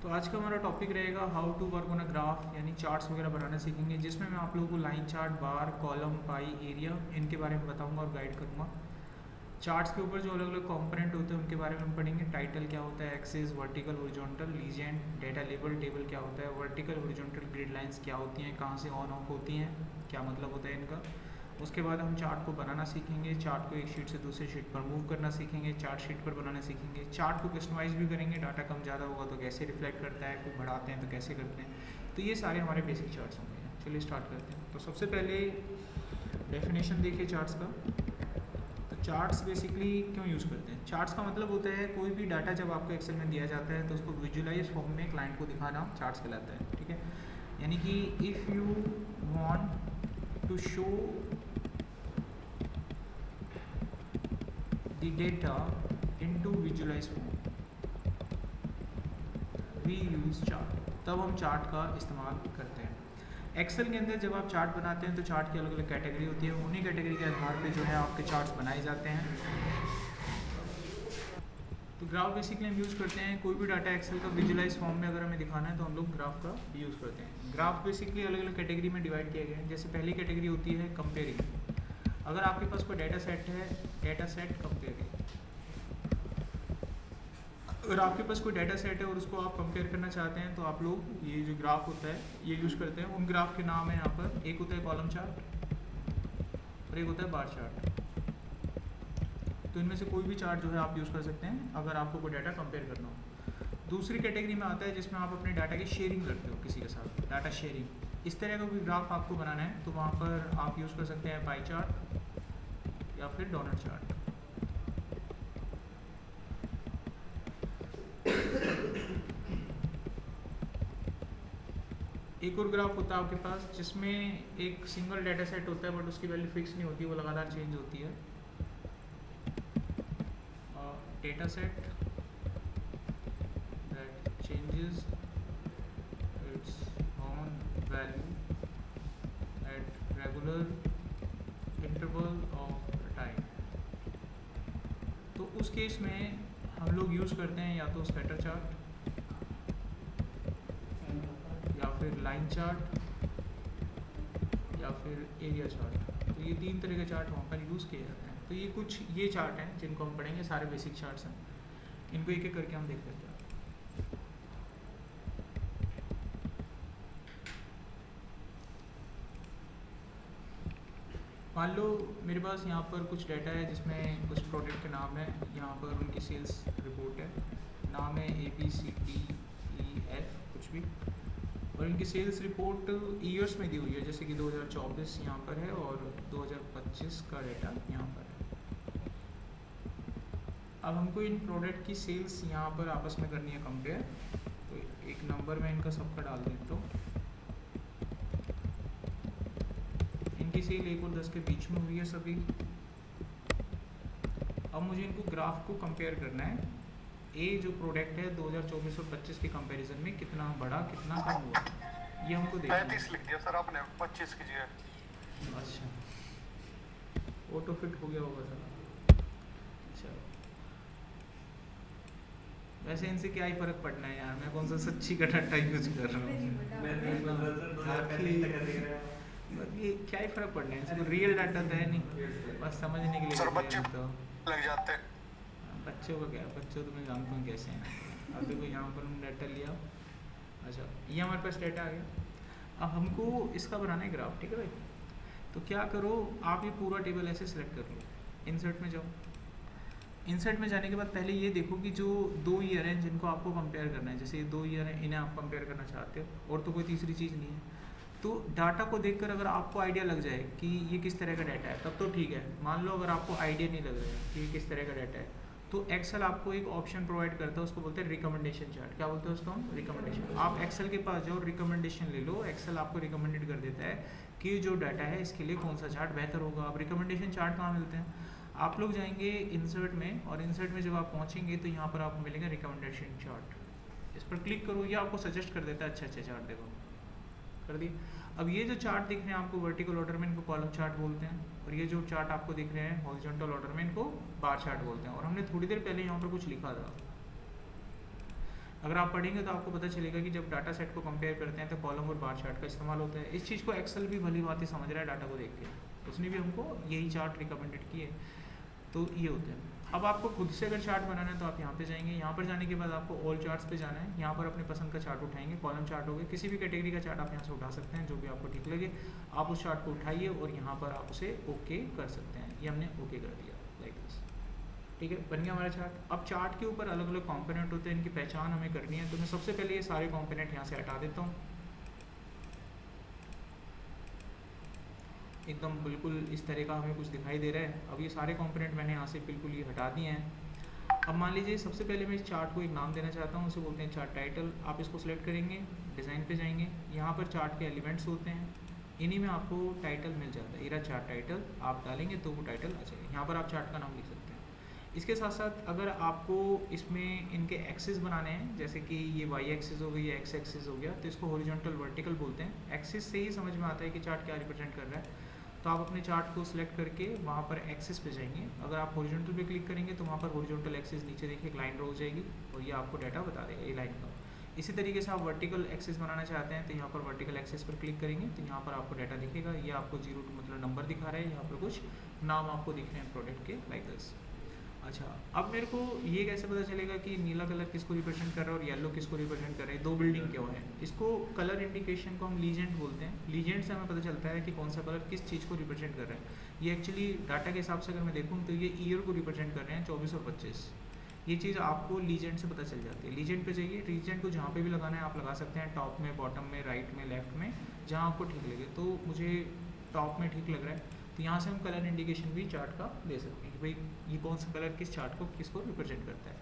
तो आज का हमारा टॉपिक रहेगा how to work on a graph, यानी चार्ट्स वगैरह बनाना सीखेंगे, जिसमें मैं आप लोगों को line chart, bar, column, pie, area इनके बारे में बताऊंगा और गाइड करूंगा। चार्ट्स के ऊपर जो अलग अलग कंपोनेंट होते हैं उनके बारे में हम पढ़ेंगे। टाइटल क्या होता है, axis, vertical, horizontal, legend, data label, table क्या होता है, वर्टिकल हॉरिजॉन्टल ग्रिड लाइंस क्या होती हैं, कहाँ से ऑन ऑफ होती हैं, क्या मतलब होता है इनका। उसके बाद हम चार्ट को बनाना सीखेंगे, चार्ट को एक शीट से दूसरी शीट पर मूव करना सीखेंगे, चार्ट शीट पर बनाना सीखेंगे, चार्ट को कस्टमाइज भी करेंगे, डाटा कम ज़्यादा होगा तो कैसे रिफ्लेक्ट करता है, कोई बढ़ाते हैं तो कैसे करते हैं। तो ये सारे हमारे बेसिक चार्ट्स होंगे। चलिए स्टार्ट करते हैं। तो सबसे पहले डेफिनेशन देखिए चार्ट्स का। तो चार्ट्स बेसिकली क्यों यूज़ करते हैं। चार्ट्स का मतलब होता है कोई भी डाटा जब आपको एक्सेल में दिया जाता है तो उसको विजुअलाइज फॉर्म में क्लाइंट को दिखाना चार्ट्स कहलाता है। ठीक है, यानी कि if you want to show the data into visualized form we use chart। तब हम चार्ट का इस्तेमाल करते हैं। एक्सेल के अंदर जब आप चार्ट बनाते हैं तो चार्ट की अलग अलग कैटेगरी होती है, उन्हीं कैटेगरी के आधार पे जो है आपके चार्ट्स बनाए जाते हैं। तो ग्राफ बेसिकली हम यूज़ करते हैं, कोई भी डाटा एक्सेल का विजुअलाइज फॉर्म में अगर हमें दिखाना है तो हम लोग ग्राफ का यूज़ करते हैं। ग्राफ बेसिकली अलग अलग कैटेगरी में डिवाइड किए गए हैं। जैसे पहली कैटेगरी होती है कंपेयरिंग। अगर आपके पास कोई डाटा सेट है, डाटा सेट कंपेयरिंग। अगर आपके पास कोई डाटा सेट है और उसको आप कंपेयर करना चाहते हैं तो आप लोग ये जो ग्राफ होता है ये यूज़ करते हैं। उन ग्राफ के नाम है यहाँ पर, एक होता है कॉलम चार्ट और एक होता है बार चार्ट। तो इनमें से कोई भी चार्ट जो है आप यूज़ कर सकते हैं अगर आपको कोई डाटा कंपेयर करना हो। दूसरी कैटेगरी में आता है जिसमें आप अपने डाटा की शेयरिंग करते हो किसी के साथ, डाटा शेयरिंग। इस तरह का कोई ग्राफ आपको बनाना है तो वहाँ पर आप यूज़ कर सकते हैं पाई चार्ट या फिर डोनट चार्ट। एक और ग्राफ होता है आपके पास जिसमें एक सिंगल डाटा सेट होता है बट उसकी वैल्यू फिक्स नहीं होती, वो लगातार चेंज होती है। Data set that changes it's on value at regular interval of time. तो उस केस में हम लोग यूज़ करते हैं या तो स्कैटर चार्ट या फिर लाइन चार्ट या फिर एरिया चार्ट। तो ये तीन तरह के चार्ट वहाँ पर यूज़ किए जाते हैं। तो ये कुछ ये चार्ट हैं जिनको हम पढ़ेंगे, सारे बेसिक चार्ट्स हैं, इनको एक एक करके हम देख लेते हैं। मान लो मेरे पास यहाँ पर कुछ डाटा है जिसमें कुछ प्रोडक्ट के नाम है, यहाँ पर उनकी सेल्स रिपोर्ट है, नाम है ABCDEF कुछ भी, और इनकी सेल्स रिपोर्ट ईयर्स में दी हुई है, जैसे कि 2024 यहाँ पर है और 2025 का डाटा यहाँ पर है। अब हमको इन प्रोडक्ट की सेल्स यहाँ पर आपस में करनी है कंपेयर। तो एक नंबर में इनका सबका डाल देता हूँ। इनकी सेल 1 और 10 के बीच में हुई है सभी। अब मुझे इनको ग्राफ को कंपेयर करना है। ए जो प्रोडक्ट है 2024 और 25 के कंपैरिजन में कितना बढ़ा कितना कम हुआ, ये हमको देखना है। 35 लिख दिया सर आपने, 25 कीजिए। अच्छा, ऑटो फिट हो गया होगा सर। अच्छा, वैसे इनसे क्या ही फर्क पड़ना है यार, मैं कौन सा सच्ची का डाटा यूज कर रहा हूँ। ये क्या ही फर्क पड़ना है, इनसे तो रियल डाटा तो है नहीं, बस समझने के लिए सर बच्चे तो लग जाते हैं। बच्चों को क्या, बच्चों तो मैं जानता हूँ कैसे हैं। अब देखो यहाँ पर हमने डाटा लिया। अच्छा, ये हमारे पास डाटा आ गया। अब हमको इसका बनाना है ग्राफ, ठीक है भाई। तो क्या करो, आप ये पूरा टेबल ऐसे सिलेक्ट कर लो, इंसर्ट में जाओ। इंसर्ट में जाने के बाद पहले ये देखो कि जो 2 ईयर हैं जिनको आपको कंपेयर करना है, जैसे ये 2 ईयर हैं, इन्हें आप कंपेयर करना चाहते हो और तो कोई तीसरी चीज़ नहीं है। तो डाटा को देखकर अगर आपको आइडिया लग जाए कि ये किस तरह का डाटा है तब तो ठीक है। मान लो अगर आपको आइडिया नहीं लग रहा है कि ये किस तरह का डाटा है तो एक्सेल आपको एक ऑप्शन प्रोवाइड करता है, उसको बोलते हैं रिकमेंडेशन चार्ट। क्या बोलते हैं उसको हम? रिकमेंडेशन। आप एक्सेल के पास जाओ, रिकमेंडेशन ले लो, एक्सेल आपको रिकमेंडेड कर देता है कि जो डाटा है इसके लिए कौन सा चार्ट बेहतर होगा। अब रिकमेंडेशन चार्ट कहाँ मिलते हैं? आप लोग जाएंगे इंसर्ट में, और इंसर्ट में जब आप पहुँचेंगे तो यहाँ पर आपको मिलेगा रिकमेंडेशन चार्ट। इस पर क्लिक करो, ये आपको सजेस्ट कर देता है अच्छे अच्छे चार्ट। देखो कर दिए। अब ये जो चार्ट दिख रहे हैं आपको वर्टिकल ऑर्डर में, इनको कॉलम चार्ट बोलते हैं, और ये जो चार्ट आपको दिख रहे हैं हॉरिजॉन्टल ऑर्डर में, इनको बार चार्ट बोलते हैं। और हमने थोड़ी देर पहले यहाँ पर कुछ लिखा था, अगर आप पढ़ेंगे तो आपको पता चलेगा कि जब डाटा सेट को कंपेयर करते हैं तो कॉलम और बार चार्ट का इस्तेमाल होता है। इस चीज़ को एक्सेल भी भली बात ही समझ रहा है डाटा को देख के, उसने भी हमको यही चार्ट रिकमेंडेड किए। तो ये होते हैं। अब आपको खुद से अगर चार्ट बनाना है तो आप यहाँ पे जाएंगे, यहाँ पर जाने के बाद आपको ऑल चार्ट्स पे जाना है, यहाँ पर अपने पसंद का चार्ट उठाएंगे, कॉलम चार्ट हो गए, किसी भी कैटेगरी का चार्ट आप यहाँ से उठा सकते हैं, जो भी आपको ठीक लगे आप उस चार्ट को उठाइए और यहाँ पर आप उसे ओके कर सकते हैं। ये हमने ओके कर दिया लाइक दिस, ठीक है, बन गया हमारा चार्ट। अब चार्ट के ऊपर अलग अलग कॉम्पोनेंट होते हैं, इनकी पहचान हमें करनी है, तो मैं सबसे पहले ये सारे कॉम्पोनेंट यहाँ से हटा देता हूँ, एकदम बिल्कुल इस तरह का हमें कुछ दिखाई दे रहा है। अब ये सारे कंपोनेंट मैंने यहाँ से बिल्कुल ये हटा दिए हैं। अब मान लीजिए सबसे पहले मैं इस चार्ट को एक नाम देना चाहता हूँ, उसे बोलते हैं चार्ट टाइटल। आप इसको सिलेक्ट करेंगे, डिज़ाइन पे जाएंगे, यहाँ पर चार्ट के एलिमेंट्स होते हैं, इन्हीं में आपको टाइटल मिल जाता है। इरा चार्ट टाइटल आप डालेंगे तो वो टाइटल आ जाएगा, यहाँ पर आप चार्ट का नाम लिख सकते हैं। इसके साथ साथ अगर आपको इसमें इनके एक्सिस बनाने हैं, जैसे कि ये वाई एक्सिस हो गई, ये एक्स एक्सिस हो गया, तो इसको हॉरिजॉन्टल वर्टिकल बोलते हैं। एक्सिस से ही समझ में आता है कि चार्ट क्या रिप्रेजेंट कर रहा है। तो आप अपने चार्ट को सिलेक्ट करके वहाँ पर एक्सिस पे जाएंगे, अगर आप हॉरिजॉन्टल पे क्लिक करेंगे तो वहाँ पर हॉरिजॉन्टल एक्सिस नीचे देखिए एक लाइन ड्रॉ हो जाएगी और ये आपको डाटा बता देगा ये लाइन का। इसी तरीके से आप वर्टिकल एक्सिस बनाना चाहते हैं तो यहाँ पर वर्टिकल एक्सिस पर क्लिक करेंगे तो यहाँ पर आपको डाटा दिखेगा। ये आपको 0 मतलब नंबर दिखा रहा है, यहाँ पर कुछ नाम आपको दिख रहे हैं प्रोडक्ट के लाइक दिस। अच्छा, अब मेरे को ये कैसे पता चलेगा कि नीला कलर किसको रिप्रेजेंट कर रहा है और येलो किसको रिप्रेजेंट कर रहा है, दो बिल्डिंग क्यों है। इसको कलर इंडिकेशन को हम लीजेंट बोलते हैं। लीजेंट से हमें पता चलता है कि कौन सा कलर किस चीज़ को रिप्रेजेंट कर रहा है। ये एक्चुअली डाटा के हिसाब से अगर मैं देखूँ तो ये ईयर को रिप्रेजेंट कर रहे हैं 24 और 25। ये चीज़ आपको लीजेंट से पता चल जाती है। लीजेंट पे जाइए, लीजेंट को जहाँ पे भी लगाना है आप लगा सकते हैं, टॉप में, बॉटम में, राइट में, लेफ्ट में, जहाँ आपको ठीक लगे। तो मुझे टॉप में ठीक लग रहा है तो यहाँ से हम कलर इंडिकेशन भी चार्ट का दे सकते हैं कि भाई ये कौन सा कलर किस चार्ट को किसको रिप्रेजेंट करता है।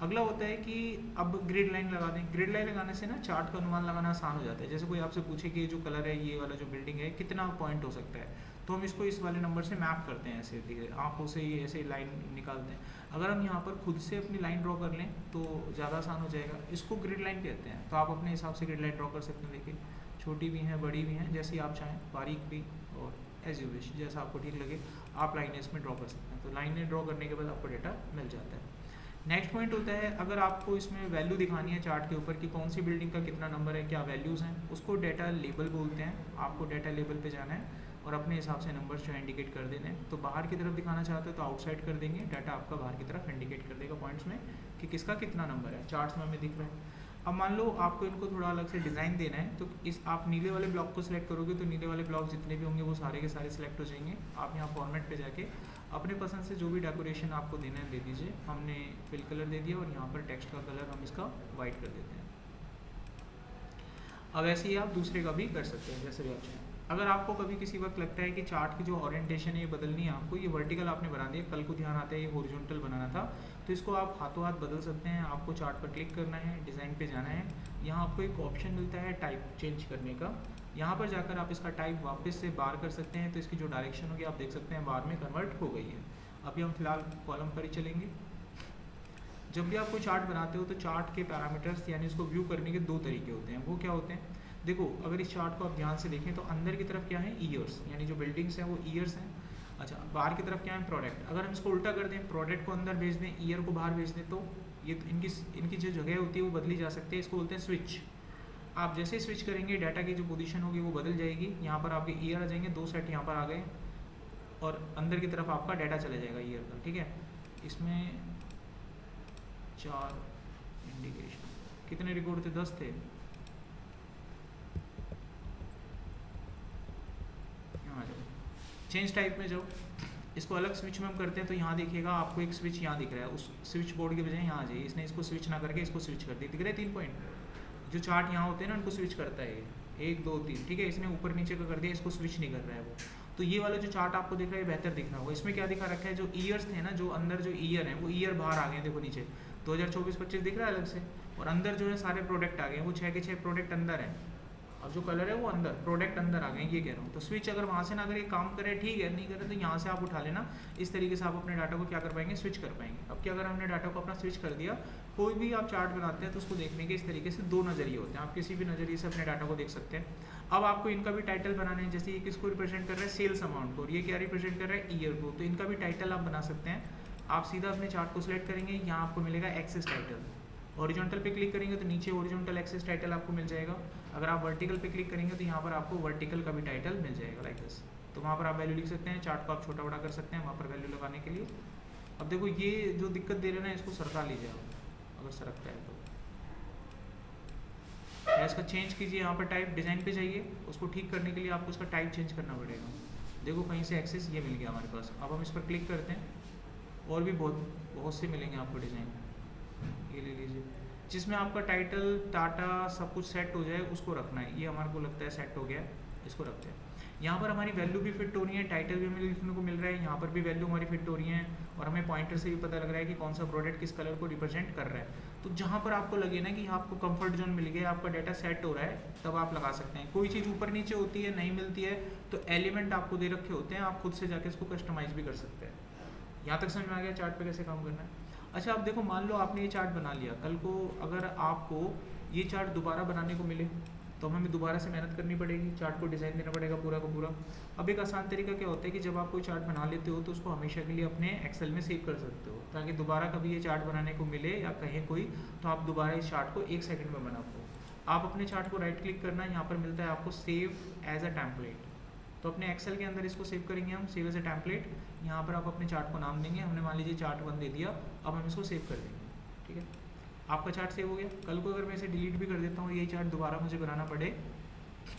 अगला होता है कि अब ग्रिड लाइन लगा दें। ग्रिड लाइन लगाने से ना चार्ट का अनुमान लगाना आसान हो जाता है। जैसे कोई आपसे पूछे कि जो कलर है, ये वाला जो बिल्डिंग है, कितना पॉइंट हो सकता है, तो हम इसको इस वाले नंबर से मैप करते हैं, ऐसे धीरे आँखों से ये ऐसे लाइन निकालते हैं। अगर हम यहाँ पर खुद से अपनी लाइन ड्रॉ कर लें तो ज़्यादा आसान हो जाएगा। इसको ग्रिड लाइन कहते हैं। तो आप अपने हिसाब से ग्रिड लाइन ड्रॉ कर सकते हैं। देखिए छोटी भी हैं, बड़ी भी हैं, जैसी आप चाहें, बारीक भी और एज यू विश, जैसा आपको ठीक लगे आप लाइनें इसमें ड्रॉ कर सकते हैं। तो लाइनें ड्रॉ करने के बाद आपको डेटा मिल जाता है। नेक्स्ट पॉइंट होता है, अगर आपको इसमें वैल्यू दिखानी है चार्ट के ऊपर कि कौन सी बिल्डिंग का कितना नंबर है, क्या वैल्यूज़ हैं, उसको डेटा लेबल बोलते हैं। आपको डेटा लेबल पे जाना है और अपने हिसाब से नंबर्स जो इंडिकेट कर देने हैं। तो बाहर की तरफ दिखाना चाहते हो तो आउटसाइड कर देंगे, डाटा आपका बाहर की तरफ इंडिकेट कर देगा पॉइंट्स में कि किसका कितना नंबर है, चार्ट्स में हमें दिख रहा है। अब मान लो आपको इनको थोड़ा अलग से डिज़ाइन देना है तो इस आप नीले वाले ब्लॉक को सिलेक्ट करोगे तो नीले वाले ब्लॉक जितने भी होंगे वो सारे के सारे सिलेक्ट हो जाएंगे। आप यहाँ फॉर्मेट पे जाके अपने पसंद से जो भी डेकोरेशन आपको देना है दे दीजिए। हमने फिल कलर दे दिया और यहाँ पर टेक्स्ट का कलर हम इसका वाइट कर देते हैं। अब ऐसे ही आप दूसरे का भी कर सकते हैं जैसे भी आप चाहें। अगर आपको कभी किसी वक्त लगता है कि चार्ट की जो ओरिएंटेशन है ये बदलनी है आपको, ये वर्टिकल आपने बना दिया, कल को ध्यान आता है ये हॉरिजॉन्टल बनाना था, तो इसको आप हाथों हाथ बदल सकते हैं। आपको चार्ट पर क्लिक करना है, डिज़ाइन पे जाना है, यहाँ आपको एक ऑप्शन मिलता है टाइप चेंज करने का। यहाँ पर जाकर आप इसका टाइप वापस से बार कर सकते हैं, तो इसकी जो डायरेक्शन होगी आप देख सकते हैं बार में कन्वर्ट हो गई है। अभी हम फिलहाल कॉलम पर ही चलेंगे। जब भी आप कोई चार्ट बनाते हो तो चार्ट के पैरामीटर्स यानी इसको व्यू करने के दो तरीके होते हैं। वो क्या होते हैं, देखो अगर इस चार्ट को आप ध्यान से देखें तो अंदर की तरफ क्या है, ईयर्स, यानी जो बिल्डिंग्स हैं वो ईयर्स हैं। अच्छा, बाहर की तरफ क्या है, प्रोडक्ट। अगर हम इसको उल्टा कर दें, प्रोडक्ट को अंदर भेज दें, ईयर को बाहर भेज दें, तो ये तो इनकी जो जगह होती है वो बदली जा सकती है। इसको बोलते हैं स्विच। आप जैसे ही स्विच करेंगे डाटा की जो पोजीशन होगी वो बदल जाएगी। यहाँ पर आपके ईयर आ जाएंगे, 2 सेट यहाँ पर आ गए और अंदर की तरफ आपका डाटा चला जाएगा ईयर का। ठीक है, इसमें 4 इंडिकेशन, कितने रिकॉर्ड थे, 10 थे। यहाँ जाओ, चेंज टाइप में जाओ, इसको अलग स्विच में हम करते हैं तो यहाँ देखिएगा आपको एक स्विच यहाँ दिख रहा है, उस स्विच बोर्ड के बजाय यहाँ आ जाइए। इसने इसको स्विच ना करके इसको स्विच कर दिया, दिख रहे 3 पॉइंट जो चार्ट यहाँ होते हैं ना उनको स्विच करता है ये 1 2 3। ठीक है, इसने ऊपर नीचे का कर दिया, इसको स्विच नहीं कर रहा है वो। तो ये वाला जो चार्ट आपको दिख रहा है बेहतर दिखना होगा। इसमें क्या दिखा रखा है, जो ईयर्स थे ना, जो अंदर जो ईयर है वो ईयर बाहर आ गए, देखो नीचे 2024-25 दिख रहा है अलग से, और अंदर जो है सारे प्रोडक्ट आ गए, वो 6 के 6 प्रोडक्ट अंदर है। अब जो कलर है वो अंदर, प्रोडक्ट अंदर आ गए, ये कह रहा हूँ। तो स्विच अगर वहाँ से ना अगर ये काम करे ठीक है, नहीं करे तो यहाँ से आप उठा लेना। इस तरीके से आप अपने डाटा को क्या कर पाएंगे, स्विच कर पाएंगे। अब क्या अगर हमने डाटा को अपना स्विच कर दिया, कोई भी आप चार्ट बनाते हैं तो उसको देखने के इस तरीके से 2 नज़रिए होते हैं। आप किसी भी नज़रिए से अपने डाटा को देख सकते हैं। अब आपको इनका भी टाइटल बनाना है, जैसे ये किसको रिप्रेजेंट कर रहा है, सेल्स अमाउंट को, और ये क्या रिप्रेजेंट कर रहा है, ईयर को। तो इनका भी टाइटल आप बना सकते हैं। आप सीधा अपने चार्ट को सिलेक्ट करेंगे, यहाँ आपको मिलेगा एक्सेस टाइटल, हॉरिजॉन्टल पे क्लिक करेंगे तो नीचे हॉरिजॉन्टल एक्सेस टाइटल आपको मिल जाएगा। अगर आप वर्टिकल पे क्लिक करेंगे तो यहाँ पर आपको वर्टिकल का भी टाइटल मिल जाएगा लाइक दिस। तो वहाँ पर आप वैल्यू लिख सकते हैं, चार्ट को आप छोटा बड़ा कर सकते हैं वहाँ पर वैल्यू लगाने के लिए। अब देखो ये जो दिक्कत दे रहे हैं ना, इसको सरका लीजिए आप, अगर सरकता है तो इसका चेंज कीजिए। यहाँ पर टाइप डिज़ाइन पे जाइए, उसको ठीक करने के लिए आपको उसका टाइप चेंज करना पड़ेगा। देखो कहीं से एक्सेस ये मिल गया हमारे पास। अब हम इस पर क्लिक करते हैं, और भी बहुत से मिलेंगे आपको डिज़ाइन। ये ले लीजिए, जिसमें आपका टाइटल टाटा सब कुछ सेट हो जाए उसको रखना है। ये हमारे को लगता है सेट हो गया, इसको रखते हैं। यहाँ पर हमारी वैल्यू भी फिट हो रही है, टाइटल भी हमें लिखने को मिल रहा है, यहाँ पर भी वैल्यू हमारी फिट हो रही है, और हमें पॉइंटर से भी पता लग रहा है कि कौन सा प्रोडक्ट किस कलर को रिप्रेजेंट कर रहा है। तो जहाँ पर आपको लगे ना कि आपको कंफर्ट जोन मिल गया, आपका डाटा सेट हो रहा है, तब आप लगा सकते हैं। कोई चीज़ ऊपर नीचे होती है, नहीं मिलती है, तो एलिमेंट आपको दे रखे होते हैं, आप खुद से जाके इसको कस्टमाइज भी कर सकते हैं। यहाँ तक समझ में आ गया चार्ट पे कैसे काम करना है। अच्छा, अब देखो मान लो आपने ये चार्ट बना लिया, कल को अगर आपको ये चार्ट दोबारा बनाने को मिले तो हमें दोबारा से मेहनत करनी पड़ेगी, चार्ट को डिज़ाइन देना पड़ेगा पूरा का पूरा। अब एक आसान तरीका क्या होता है कि जब आप कोई चार्ट बना लेते हो तो उसको हमेशा के लिए अपने एक्सेल में सेव कर सकते हो, ताकि दोबारा कभी ये चार्ट बनाने को मिले या कहीं कोई, तो आप दोबारा इस चार्ट को 1 सेकंड में बना पाओ। आप अपने चार्ट को राइट क्लिक करना है, यहाँ पर मिलता है आपको सेव एज अ टेम्पलेट। तो अपने एक्सेल के अंदर इसको सेव करेंगे हम, सेव एज अ टेम्पलेट। यहाँ पर आप अपने चार्ट को नाम देंगे, हमने मान लीजिए चार्ट 1 दे दिया, अब हम इसको सेव कर देंगे। ठीक है, आपका चार्ट सेव हो गया। कल को अगर मैं इसे डिलीट भी कर देता हूँ, यही चार्ट दोबारा मुझे बनाना पड़े,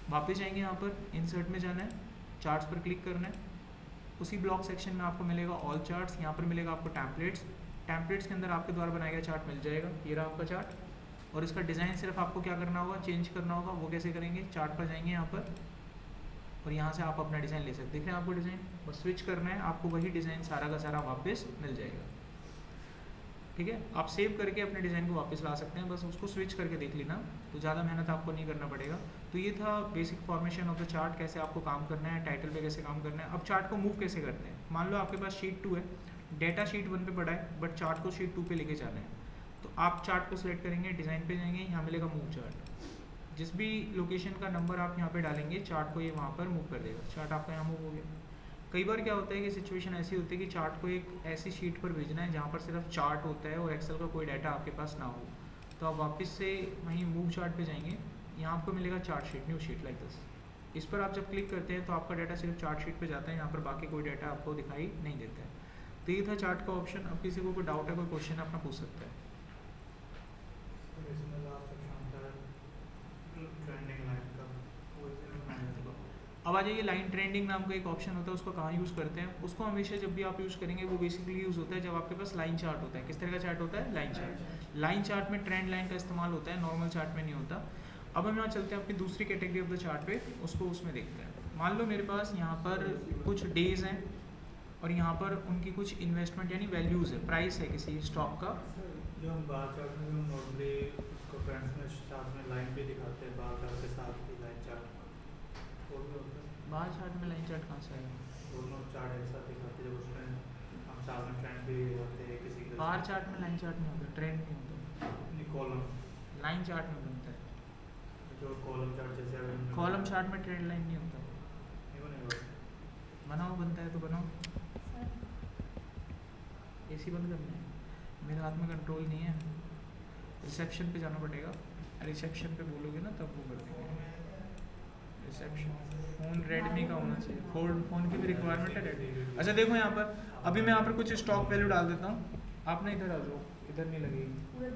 वापस जाएंगे, यहाँ पर इंसर्ट में जाना है, चार्ट्स पर क्लिक करना है, उसी ब्लॉक सेक्शन में आपको मिलेगा ऑल चार्ट्स, यहाँ पर मिलेगा आपको टेम्पलेट्स। टेम्पलेट्स के अंदर आपके द्वारा बनाया गया चार्ट मिल जाएगा, ये रहा आपका चार्ट। और इसका डिज़ाइन सिर्फ आपको क्या करना होगा, चेंज करना होगा। वो कैसे करेंगे, चार्ट पर जाएंगे यहाँ पर, और यहाँ से आप अपना डिज़ाइन ले सकते हैं। देख रहे हैं आपको डिज़ाइन, बस स्विच करना है, आपको वही डिज़ाइन सारा का सारा वापस मिल जाएगा। ठीक है, आप सेव करके अपने डिज़ाइन को वापस ला सकते हैं, बस उसको स्विच करके देख लेना, तो ज़्यादा मेहनत आपको नहीं करना पड़ेगा। तो ये था basic formation of the chart, कैसे आपको काम करना है, टाइटल पे कैसे काम करना है। अब चार्ट को मूव कैसे करते हैं, मान लो आपके पास शीट 2 है, डेटा शीट 1 पे पड़ा है, बट चार्ट को शीट 2 पे लेके जाना है। तो आप चार्ट को सिलेक्ट करेंगे, डिज़ाइन पे जाएंगे, यहाँ मिलेगा मूव चार्ट। जिस भी लोकेशन का नंबर आप यहाँ पे डालेंगे, चार्ट को ये वहाँ पर मूव कर देगा। चार्ट आपका यहाँ मूव हो गया। कई बार क्या होता है कि सिचुएशन ऐसी होती है कि चार्ट को एक ऐसी शीट पर भेजना है जहाँ पर सिर्फ चार्ट होता है और एक्सेल का कोई डाटा आपके पास ना हो, तो आप वापस से वहीं मूव चार्ट पे जाएंगे, यहाँ आपको मिलेगा chart sheet, new sheet like this. इस पर आप जब क्लिक करते हैं तो आपका डाटा सिर्फ चार्ट शीट पे जाता है, यहाँ पर बाकी कोई डाटा आपको दिखाई नहीं देता है। तो ये था चार्ट का ऑप्शन। अब किसी को कोई डाउट है, कोई क्वेश्चन अपना पूछ सकता है। अब आ जाइए, लाइन ट्रेंडिंग नाम का एक ऑप्शन होता है, उसको कहाँ यूज़ करते हैं। उसको हमेशा जब भी आप यूज़ करेंगे, वो बेसिकली यूज़ होता है जब आपके पास लाइन चार्ट होता है। किस तरह का चार्ट होता है, लाइन चार्ट। लाइन चार्ट में ट्रेंड लाइन का इस्तेमाल होता है, नॉर्मल चार्ट में नहीं होता। अब हम यहाँ चलते हैं अपनी दूसरी कैटेगरी ऑफ द चार्ट पे, उसको उसमें देखते हैं। मान लो मेरे पास यहाँ पर कुछ डेज हैं और यहाँ पर उनकी कुछ इन्वेस्टमेंट यानी वैल्यूज़ है, प्राइस है किसी स्टॉक का। जो हम बार चार्ट में हम नॉर्मली उसको फ्रेंड्स में साथ में लाइन पे दिखाते हैं, बार चार्ट के साथ भी लाइन चार्ट बार चार्ट में लाइन चार्ट कहाँ से आएगा, दोनों चार्ट एक साथ दिखाते हैं, जब उसमें हम साथ में ट्रेंड भी होते हैं किसी के बार चार्ट में लाइन चार्ट नहीं होता, ट्रेंड नहीं होता, कॉलम लाइन चार्ट में बनता है। जो कॉलम चार्ट जैसे कॉलम चार्ट में ट्रेंड लाइन नहीं होता। नहीं बनेगा, बनाओ, बनता है तो बनाओ। एसी बंद करना है, मेरे हाथ में कंट्रोल नहीं है, रिसेप्शन पे जाना पड़ेगा। रिसेप्शन पे बोलोगे ना तब वो कर देंगे। रिसेप्शन फ़ोन रेडमी का होना चाहिए, फ़ोन की भी रिक्वायरमेंट है रेडमी। अच्छा देखो यहाँ पर, अभी मैं यहाँ पर कुछ स्टॉक वैल्यू डाल देता हूँ, आप ना इधर आ जाओ, इधर नहीं लगेगी।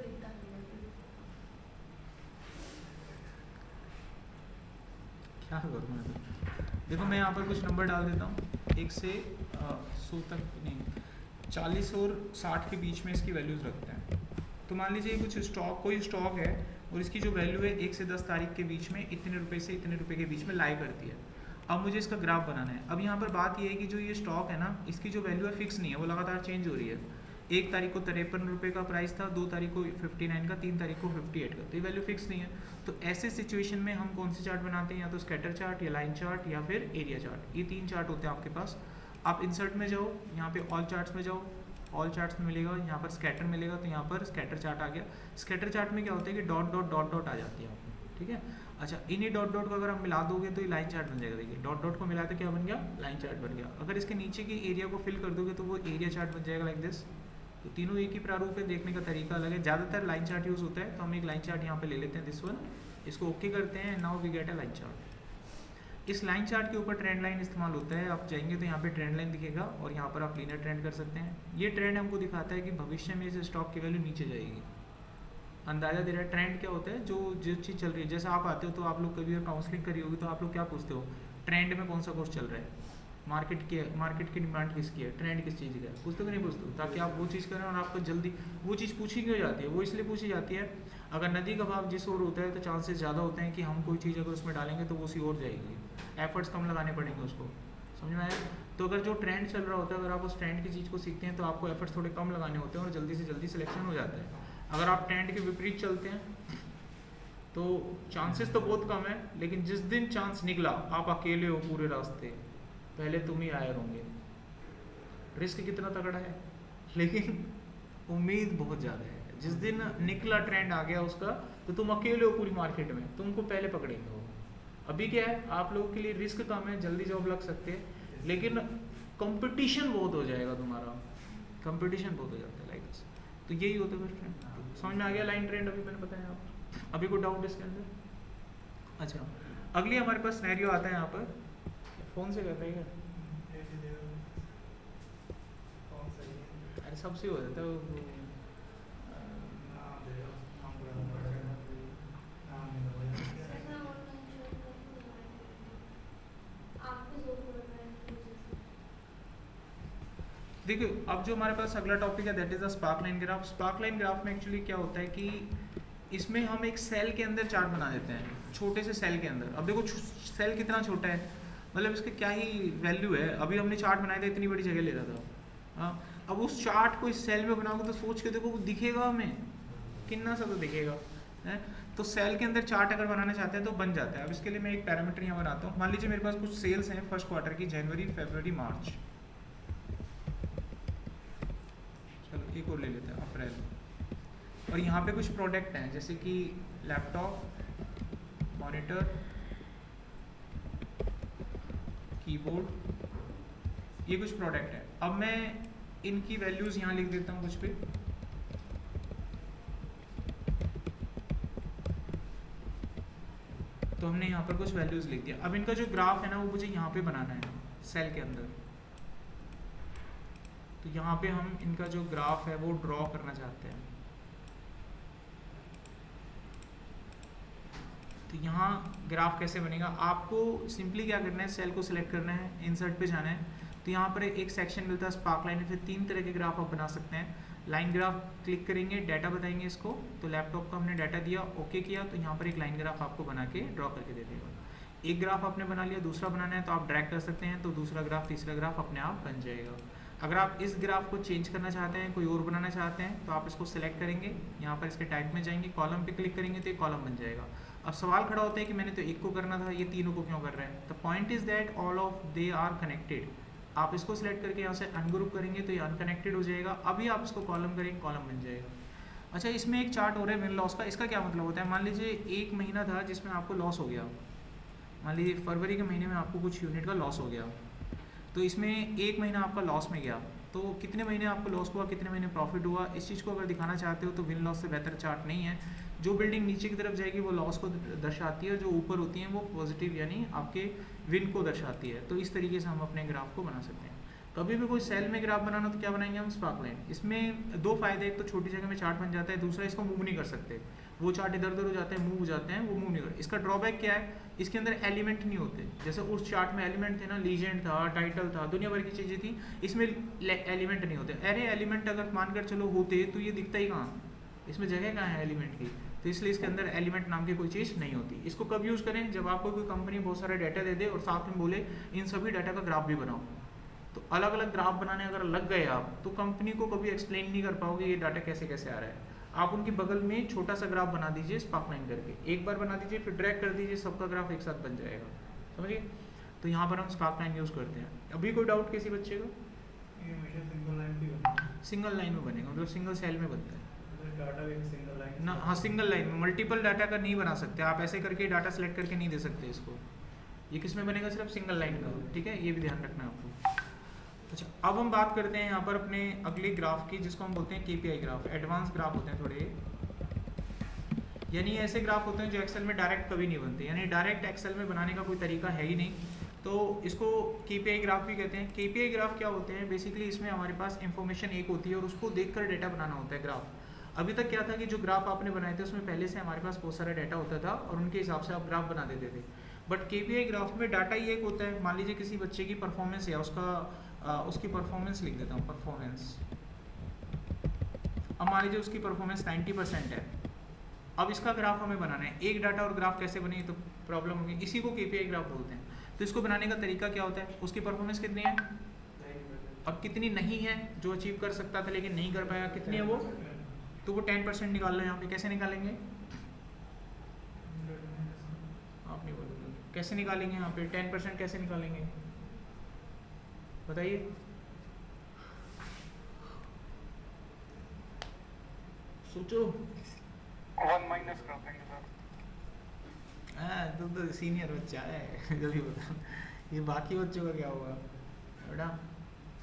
क्या करूँ मैं, देखो मैं यहाँ पर कुछ नंबर डाल देता हूँ, 1 से 100 तक नहीं, 40 और 60 के बीच में इसकी वैल्यूज़ रखते हैं। तो मान लीजिए कुछ स्टॉक, कोई स्टॉक है और इसकी जो वैल्यू है 1 से 10 तारीख के बीच में इतने रुपए से इतने रुपए के बीच में लाई करती है। अब मुझे इसका ग्राफ बनाना है। अब यहाँ पर बात ये है कि जो ये स्टॉक है ना, इसकी जो वैल्यू है फिक्स नहीं है, वो लगातार चेंज हो रही है। 1 तारीख को 53 रुपये का प्राइस था, 2 तारीख को 59 का, 3 तारीख को 58 का, तो ये वैल्यू फिक्स नहीं है। तो ऐसे सिचुएशन में हम कौन से चार्ट बनाते हैं, या तो स्कैटर चार्ट या लाइन चार्ट या फिर एरिया चार्ट। ये 3 चार्ट होते हैं आपके पास। आप इंसर्ट में जाओ, यहाँ पे ऑल चार्ट्स में जाओ, ऑल चार्ट्स में मिलेगा, यहाँ पर स्कैटर मिलेगा, तो यहाँ पर स्कैटर चार्ट आ गया। स्कैटर चार्ट में क्या होता है कि डॉट डॉट डॉट डॉट आ जाती है आपको, ठीक है। अच्छा, इन्हीं डॉट डॉट को अगर हम मिला दोगे तो ये लाइन चार्ट बन जाएगा। देखिए डॉट डॉट को मिला तो क्या बन गया, लाइन चार्ट बन गया। अगर इसके नीचे की एरिया को फिल कर दोगे तो वो एरिया चार्ट बन जाएगा लाइक दिस। तो तीनों एक ही प्रारूप है, देखने का तरीका अलग है। ज़्यादातर लाइन चार्ट यूज़ होता है, तो हम एक लाइन चार्ट यहाँ पे ले लेते हैं, दिस वन, इसको ओके करते हैं, now we get a line chart. इस लाइन चार्ट के ऊपर ट्रेंड लाइन इस्तेमाल होता है। आप जाएंगे तो यहाँ पे ट्रेंड लाइन दिखेगा और यहाँ पर आप लीनियर ट्रेंड कर सकते हैं। ये ट्रेंड हमको दिखाता है कि भविष्य में इस स्टॉक की वैल्यू नीचे जाएगी, अंदाजा दे रहा है। ट्रेंड क्या होता है, जो चीज़ चल रही है, जैसे आप आते हो तो आप लोग कभी और काउंसलिंग करी होगी तो आप लोग क्या पूछते हो, ट्रेंड में कौन सा कोर्स चल रहा है, मार्केट की डिमांड किसकी है, ट्रेंड किस चीज़ का है, पूछते हो कि नहीं पूछते हो, ताकि आप वो चीज़ करें और आपको जल्दी वो चीज़ पूछी क्यों जाती है, वो इसलिए पूछी जाती है अगर नदी का भाव जिस ओर होता है तो चांसेस ज़्यादा होते हैं कि हम कोई चीज़ अगर उसमें डालेंगे तो वो उसी ओर जाएगी, एफर्ट्स कम लगाने पड़ेंगे उसको, समझ में आया। तो अगर जो ट्रेंड चल रहा होता है, अगर आप उस ट्रेंड की चीज़ को सीखते हैं तो आपको एफर्ट्स थोड़े कम लगाने होते हैं और जल्दी से जल्दी सिलेक्शन हो जाता है। अगर आप ट्रेंड के विपरीत चलते हैं तो चांसेस तो बहुत कम है, लेकिन जिस दिन चांस निकला आप अकेले हो पूरे रास्ते, पहले तुम ही आए होंगे। रिस्क कितना तगड़ा है, लेकिन उम्मीद बहुत ज़्यादा है। जिस दिन निकला ट्रेंड आ गया उसका, तो तुम अकेले हो पूरी मार्केट में, तुमको पहले पकड़ेंगे वो। अभी क्या है, आप लोगों के लिए रिस्क कम है, जल्दी जॉब लग सकते हैं, लेकिन कंपटीशन बहुत हो जाएगा तुम्हारा, कंपटीशन बहुत हो जाता है लाइक दिस। तो यही होता है ट्रेंड। समझ में आ गया लाइन ट्रेंड, अभी मैंने बताया आपको। अभी कोई डाउट इसके अंदर? अच्छा, अगली हमारे पास सिनेरियो आता है यहाँ पर, फ़ोन से कर रहे हैं क्या? अरे सबसे हो जाता है देखिए। अब जो हमारे पास अगला टॉपिक है that is the spark line graph. Spark line graph में एक्चुअली क्या होता है कि इसमें हम एक सेल के अंदर चार्ट बना देते हैं, छोटे से सेल के अंदर। अब देखो सेल कितना छोटा है, मतलब इसका क्या ही वैल्यू है। अभी हमने चार्ट बनाया था, इतनी बड़ी जगह ले रहा था। अब उस चार्ट को इस सेल में बनाओगे तो सोच के देखो वो दिखेगा हमें कितना सा तो दिखेगा है। तो सेल के अंदर चार्ट अगर बनाना चाहते हैं तो बन जाता है। अब इसके लिए मैं एक पैरामीटर यहाँ बनाता हूँ। मान लीजिए मेरे पास कुछ सेल्स हैं फर्स्ट क्वार्टर की, जनवरी, फरवरी, मार्च, चलो एक और ले लेते हैं, अप्रैल। और यहाँ पे कुछ प्रोडक्ट हैं जैसे कि लैपटॉप, मॉनिटर, कीबोर्ड, ये कुछ प्रोडक्ट है। अब मैं इनकी वैल्यूज़ यहाँ लिख देता हूँ कुछ पे। तो हमने यहाँ पर कुछ वैल्यूज़ लिख दिया। अब इनका जो ग्राफ है ना वो मुझे यहाँ पे बनाना है सेल के अंदर। तो यहाँ पे हम इनका जो ग्राफ है वो ड्रॉ करना चाहते हैं। तो यहाँ ग्राफ कैसे बनेगा, आपको सिंपली क्या करना है, सेल को सिलेक्ट करना है, इंसर्ट पे जाना है। तो यहाँ पर एक सेक्शन मिलता है स्पार्क लाइन, फिर 3 तरह के ग्राफ आप बना सकते हैं। लाइन ग्राफ क्लिक करेंगे, डाटा बताएंगे इसको। तो लैपटॉप का हमने डाटा दिया, ओके किया, तो यहाँ पर एक लाइन ग्राफ आपको बना के ड्रॉ करके दे देगा। एक ग्राफ आपने बना लिया, दूसरा बनाना है तो आप ड्रैग कर सकते हैं, तो दूसरा ग्राफ, तीसरा ग्राफ अपने आप बन जाएगा। अगर आप इस ग्राफ को चेंज करना चाहते हैं, कोई और बनाना चाहते हैं, तो आप इसको सिलेक्ट करेंगे, यहाँ पर इसके टाइप में जाएंगे, कॉलम पे क्लिक करेंगे तो एक कॉलम बन जाएगा। अब सवाल खड़ा होता है कि मैंने तो एक को करना था, ये तीनों को क्यों कर रहे हैं। The point is that all of they are connected. आप इसको सिलेक्ट करके यहाँ से अनग्रुप करेंगे तो ये अनकनेक्टेड हो जाएगा। अभी आप इसको कॉलम करेंगे, कॉलम बन जाएगा। अच्छा, इसमें एक चार्ट हो रहा है विन लॉस का। इसका क्या मतलब होता है, मान लीजिए एक महीना था जिसमें आपको लॉस हो गया। मान लीजिए फरवरी के महीने में आपको कुछ यूनिट का लॉस हो गया, तो इसमें एक महीना आपका लॉस में गया। तो कितने महीने आपको लॉस हुआ, कितने महीने प्रॉफिट हुआ, इस चीज़ को अगर दिखाना चाहते हो तो विन लॉस से बेहतर चार्ट नहीं है। जो बिल्डिंग नीचे की तरफ जाएगी वो लॉस को दर्शाती है, जो ऊपर होती है वो पॉजिटिव यानी आपके विन को दर्शाती है। तो इस तरीके से हम अपने ग्राफ को बना सकते हैं। कभी भी कोई सेल में ग्राफ बनाना तो क्या बनाएंगे हम, स्पार्क लाइन। इसमें 2 फायदे, एक तो छोटी जगह में चार्ट बन जाता है, दूसरा इसको मूव नहीं कर सकते। वो चार्ट इधर उधर हो जाते हैं, मूव हो जाते हैं, वो मूव नहीं कर। इसका ड्रॉबैक क्या है, इसके अंदर एलिमेंट नहीं होते। जैसे उस चार्ट में एलिमेंट थे ना, लीजेंड था, टाइटल था, दुनिया भर की चीज़ें थी, इसमें एलिमेंट नहीं होते। अरे एलिमेंट अगर मानकर चलो होते तो ये दिखता ही कहाँ, इसमें जगह कहाँ है एलिमेंट की। तो इसलिए इसके अंदर एलिमेंट नाम की कोई चीज़ नहीं होती। इसको कब यूज़ करें, जब आपको कोई कंपनी बहुत सारा डाटा दे दे और साथ में बोले इन सभी डाटा का ग्राफ भी बनाओ। तो अलग अलग ग्राफ बनाने अगर लग गए आप, तो कंपनी को कभी एक्सप्लेन नहीं कर पाओगे ये डाटा कैसे कैसे आ रहा है। आप उनके बगल में छोटा सा ग्राफ बना दीजिए स्पार्क लाइन करके, एक बार बना दीजिए, फिर ड्रैग कर दीजिए, सबका ग्राफ एक साथ बन जाएगा। समझिए, तो यहाँ पर हम स्पार्क लाइन यूज़ करते हैं। अभी कोई डाउट किसी बच्चे को? ये हमेशा सिंगल लाइन पे बनता है। सिंगल लाइन में बनेगा, मतलब सिंगल सेल में बनता है डाटा भी सिंगल लाइन ना। हाँ, सिंगल लाइन में मल्टीपल डाटा का नहीं बना सकते आप, ऐसे करके डाटा सेलेक्ट करके नहीं दे सकते इसको। ये किस में बनेगा, सिर्फ सिंगल लाइन का। ठीक है, ये भी ध्यान रखना है आपको। अच्छा, अब हम बात करते हैं यहाँ पर अपने अगले ग्राफ की, जिसको हम बोलते हैं केपीआई ग्राफ। एडवांस ग्राफ होते हैं थोड़े, यानी ऐसे ग्राफ होते हैं जो एक्सेल में डायरेक्ट कभी नहीं बनते, यानी डायरेक्ट एक्सेल में बनाने का कोई तरीका है ही नहीं, तो इसको केपीआई ग्राफ भी कहते हैं। केपीआई ग्राफ क्या होते हैं? बेसिकली इसमें हमारे पास इंफॉर्मेशन एक होती है और उसको देखकर डेटा बनाना होता है ग्राफ। अभी तक क्या था कि जो ग्राफ आपने बनाए थे उसमें पहले से हमारे पास बहुत सारा डाटा होता था और उनके हिसाब से आप ग्राफ बना देते थे। बट केपीआई ग्राफ में डाटा ही एक होता है। मान लीजिए किसी बच्चे की परफॉर्मेंस है, उसकी परफॉर्मेंस लिख देता हूँ, परफॉर्मेंस। अब मान लीजिए उसकी परफॉर्मेंस 90% है। अब इसका ग्राफ हमें बनाना है। एक डाटा और ग्राफ कैसे बने तो प्रॉब्लम होगी, इसी को केपीआई ग्राफ बोलते हैं। तो इसको बनाने का तरीका क्या होता है? उसकी परफॉर्मेंस कितनी है और कितनी नहीं है, जो अचीव कर सकता था लेकिन नहीं कर पाया, कितनी है वो, तो वो 10% निकाल लो यहाँ पे। कैसे निकालेंगे आप नहीं बोलोगे, कैसे निकालेंगे यहाँ पे 10% कैसे निकालेंगे बताइए? सोचो। 1 माइनस कर देंगे सर। तुम तो सीनियर बच्चा है जल्दी बता, ये बाकी बच्चों का क्या होगा बेटा?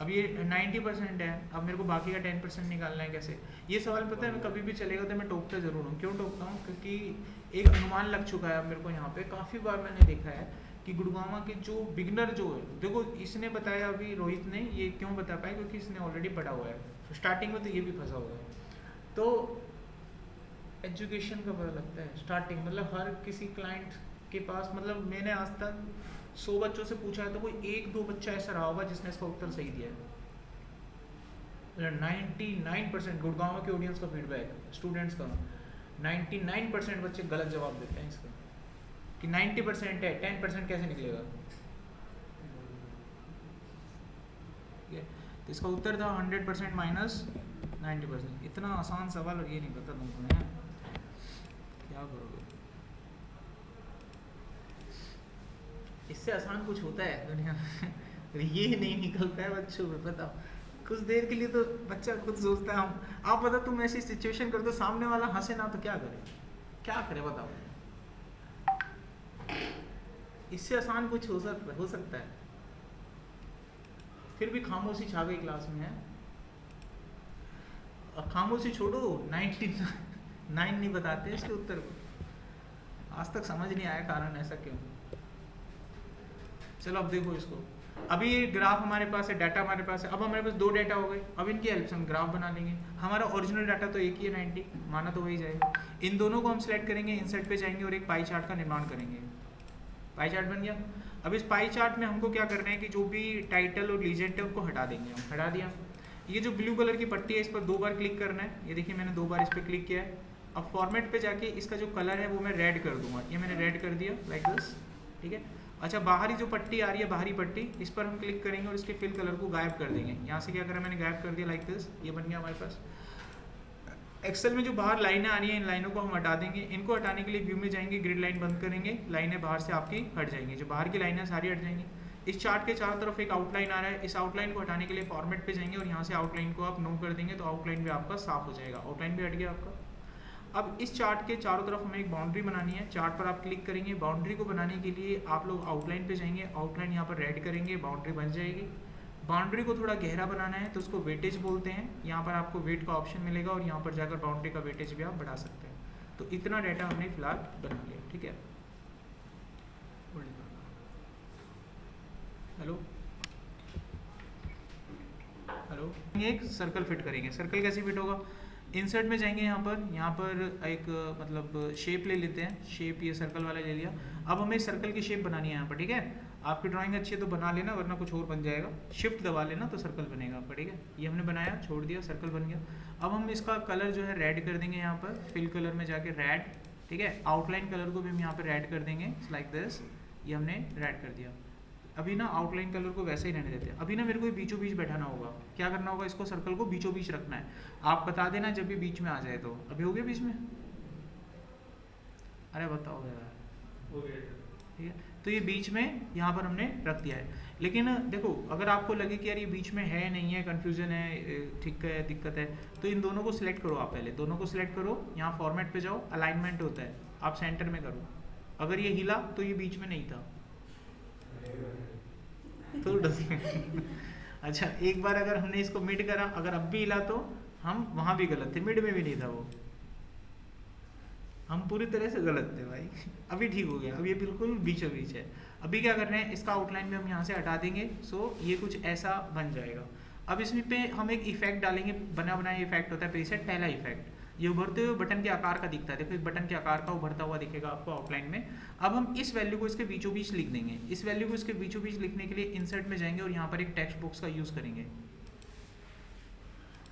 अब ये 90% है, अब मेरे को बाकी का 10% निकालना है कैसे? ये सवाल पता है मैं कभी भी चलेगा तो मैं टोकता जरूर हूँ। क्यों टोकता हूँ? क्योंकि एक अनुमान लग चुका है मेरे को यहाँ पे, काफ़ी बार मैंने देखा है कि गुड़गांव के जो बिगनर जो है, देखो इसने बताया अभी रोहित ने, ये क्यों बता पाया? क्योंकि इसने ऑलरेडी पढ़ा हुआ है स्टार्टिंग में, तो ये भी फंसा हुआ है। तो एजुकेशन का पता लगता है स्टार्टिंग, मतलब हर किसी क्लाइंट के पास, मतलब मैंने आज तक 100 बच्चों से पूछा है तो कोई 1-2 बच्चा ऐसा रहा होगा जिसने इसका उत्तर सही दिया है। 99% गुड़गांव के ऑडियंस का फीडबैक, स्टूडेंट्स का 99% बच्चे गलत जवाब देते हैं इसका, कि 90% है, 10% कैसे निकलेगा? ठीक है, तो इसका उत्तर था 100% माइनस 90%। इतना आसान सवाल और ये नहीं पता तुमको है, क्या करोगे? इससे आसान कुछ होता है दुनिया में ये नहीं निकलता है बच्चों में। बताओ, कुछ देर के लिए तो बच्चा खुद सोचता है हम, आप बताओ तुम ऐसी सिचुएशन कर दो सामने वाला हंसे ना तो क्या करे, क्या करे बताओ? इससे आसान कुछ हो सकता है? फिर भी खामोशी छा गई क्लास में है। अब खामोशी छोड़ो, 99 नहीं बताते इसके उत्तर को, आज तक समझ नहीं आया कारण ऐसा क्यों। चलो अब देखो इसको, अभी ये ग्राफ हमारे पास है, डाटा हमारे पास है। अब हमारे पास 2 डाटा हो गए, अब इनकी हेल्प से हम ग्राफ बना लेंगे। हमारा ओरिजिनल डाटा तो एक ही है 90, माना तो वही जाएगा। इन दोनों को हम सिलेक्ट करेंगे, इंसर्ट पे जाएंगे और एक पाई चार्ट का निर्माण करेंगे। पाई चार्ट बन गया। अब इस पाई चार्ट में हमको क्या करना है कि जो भी टाइटल और लीजेंड है उनको हटा देंगे हम। हटा दिया। ये जो ब्लू कलर की पट्टी है इस पर 2 बार क्लिक करना है। ये देखिए मैंने 2 बार इस पर क्लिक किया है। अब फॉर्मेट पे जाके इसका जो कलर है वो मैं रेड कर दूंगा। ये मैंने रेड कर दिया लाइक दिस, ठीक है। अच्छा, बाहरी जो पट्टी आ रही है, बाहरी पट्टी, इस पर हम क्लिक करेंगे और इसके फिल कलर को गायब कर देंगे। यहाँ से क्या करा मैंने, गायब कर दिया लाइक दिस। ये बन गया हमारे पास। एक्सेल में जो बाहर लाइनें आ रही हैं, इन लाइनों को हम हटा देंगे। इनको हटाने के लिए व्यू में जाएंगे, ग्रिड लाइन बंद करेंगे, लाइनें बाहर से आपकी हट जाएंगी। जो बाहर की लाइनें सारी हट जाएंगी। इस चार्ट के चारों तरफ एक आउटलाइन आ रहा है, इस आउटलाइन को हटाने के लिए फॉर्मेट पे जाएंगे और यहाँ से आउटलाइन को आप नो कर देंगे तो आउटलाइन भी आपका साफ हो जाएगा। आउटलाइन भी हट गया आपका। अब इस चार्ट के चारों तरफ हमें एक बाउंड्री बनानी है। चार्ट पर आप क्लिक करेंगे। बाउंड्री को बनाने के लिए आप लोग आउटलाइन पे जाएंगे, आउटलाइन यहाँ पर रेड करेंगे, बाउंड्री बन जाएगी। बाउंड्री को थोड़ा गहरा बनाना है तो उसको वेटेज बोलते हैं। यहाँ पर आपको वेट का ऑप्शन मिलेगा और यहाँ पर जाकर बाउंड्री का वेटेज भी आप बढ़ा सकते हैं। तो इतना डाटा हमने फिलहाल बना लिया, ठीक है। हेलो हेलो, एक सर्कल फिट करेंगे। सर्कल कैसे फिट होगा? इंसर्ट में जाएंगे, यहाँ पर एक मतलब शेप ले लेते हैं। शेप ये सर्कल वाला ले लिया। अब हमें सर्कल की शेप बनानी है यहाँ पर, ठीक है। आपकी ड्राइंग अच्छी है तो बना लेना, वरना कुछ और बन जाएगा। शिफ्ट दबा लेना तो सर्कल बनेगा आपका, ठीक है। ये हमने बनाया, छोड़ दिया, सर्कल बन गया। अब हम इसका कलर जो है रेड कर देंगे। यहाँ पर फिल कलर में जाके रेड, ठीक है। आउटलाइन कलर को भी हम यहाँ पर रेड कर देंगे लाइक दिस। ये हमने रेड कर दिया। अभी ना आउटलाइन कलर को वैसे ही रहने देते हैं। अभी ना मेरे को बीचों बीच बैठाना होगा। क्या करना होगा? इसको सर्कल को बीचों बीच रखना है। आप बता देना जब भी बीच में आ जाए तो। अभी हो गया बीच में? अरे बताओ यार, हो गया, ठीक है। तो ये बीच में यहाँ पर हमने रख दिया है। लेकिन देखो, अगर आपको लगे कि यार ये बीच में है नहीं है, कन्फ्यूजन है, ठीक है, दिक्कत है, तो इन दोनों को सिलेक्ट करो। आप पहले दोनों को सिलेक्ट करो, यहाँ फॉर्मेट पे जाओ, अलाइनमेंट होता है, आप सेंटर में करो। अगर ये हिला तो ये बीच में नहीं था तो अच्छा एक बार अगर हमने इसको मिड करा, अगर अब भी हिला तो हम वहां भी गलत थे, मिड में भी नहीं था वो, हम पूरी तरह से गलत थे भाई। अभी ठीक हो गया, अब ये बिल्कुल बीचों बीच है। अभी क्या कर रहे हैं, इसका आउटलाइन में हम यहाँ से हटा देंगे, सो ये कुछ ऐसा बन जाएगा। अब इसमें पे हम एक इफेक्ट डालेंगे, बना बनाया इफेक्ट होता है प्रीसेट। पहला इफेक्ट ये उभरते हुए बटन के आकार का दिखता है, देखो एक बटन के आकार का उभरता हुआ दिखेगा आपको आउटलाइन में। अब हम इस वैल्यू को इसके बीचों बीच लिख देंगे। इस वैल्यू को इसके बीचों बीच लिखने के लिए इंसर्ट में जाएंगे और यहाँ पर एक टेक्स्ट बॉक्स का यूज़ करेंगे।